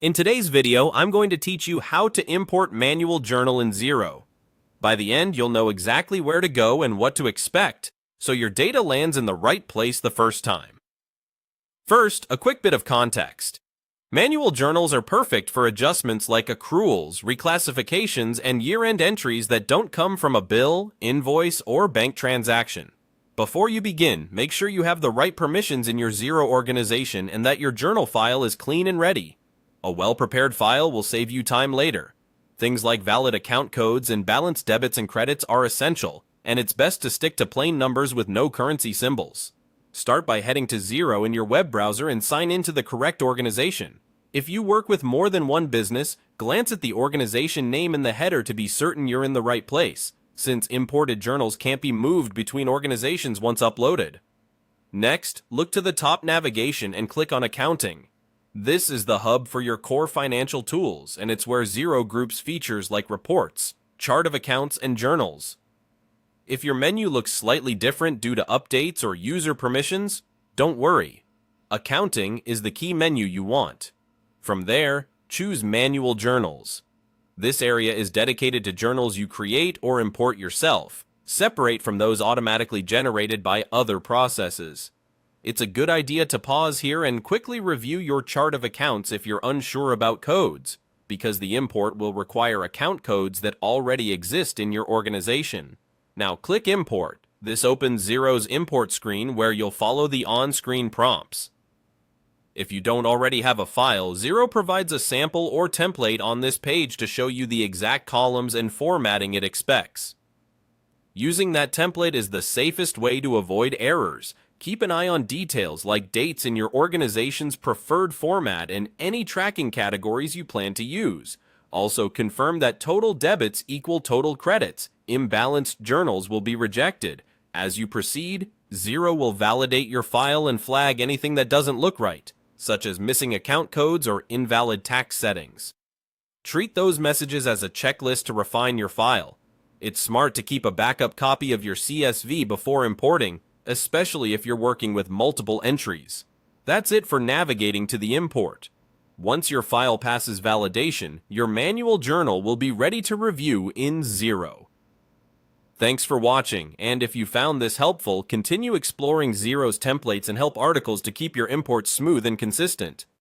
In today's video, I'm going to teach you how to import manual journal in Xero. By the end, you'll know exactly where to go and what to expect, so your data lands in the right place the first time. First, a quick bit of context. Manual journals are perfect for adjustments like accruals, reclassifications, and year-end entries that don't come from a bill, invoice, or bank transaction. Before you begin, make sure you have the right permissions in your Xero organization and that your journal file is clean and ready. A well-prepared file will save you time later. Things like valid account codes and balanced debits and credits are essential, and it's best to stick to plain numbers with no currency symbols. Start by heading to Xero in your web browser and sign into the correct organization. If you work with more than one business, glance at the organization name in the header to be certain you're in the right place, since imported journals can't be moved between organizations once uploaded. Next, look to the top navigation and click on Accounting. This is the hub for your core financial tools, and it's where Xero groups features like reports, chart of accounts, and journals. If your menu looks slightly different due to updates or user permissions, don't worry. Accounting is the key menu you want. From there, choose Manual Journals. This area is dedicated to journals you create or import yourself, separate from those automatically generated by other processes. It's a good idea to pause here and quickly review your chart of accounts if you're unsure about codes, because the import will require account codes that already exist in your organization. Now click Import. This opens Xero's import screen where you'll follow the on-screen prompts. If you don't already have a file, Xero provides a sample or template on this page to show you the exact columns and formatting it expects. Using that template is the safest way to avoid errors. Keep an eye on details like dates in your organization's preferred format and any tracking categories you plan to use. Also, confirm that total debits equal total credits. Imbalanced journals will be rejected. As you proceed, Xero will validate your file and flag anything that doesn't look right, such as missing account codes or invalid tax settings. Treat those messages as a checklist to refine your file. It's smart to keep a backup copy of your CSV before importing, especially if you're working with multiple entries. That's it for navigating to the import. Once your file passes validation, your manual journal will be ready to review in Xero. Thanks for watching, and if you found this helpful, continue exploring Xero's templates and help articles to keep your imports smooth and consistent.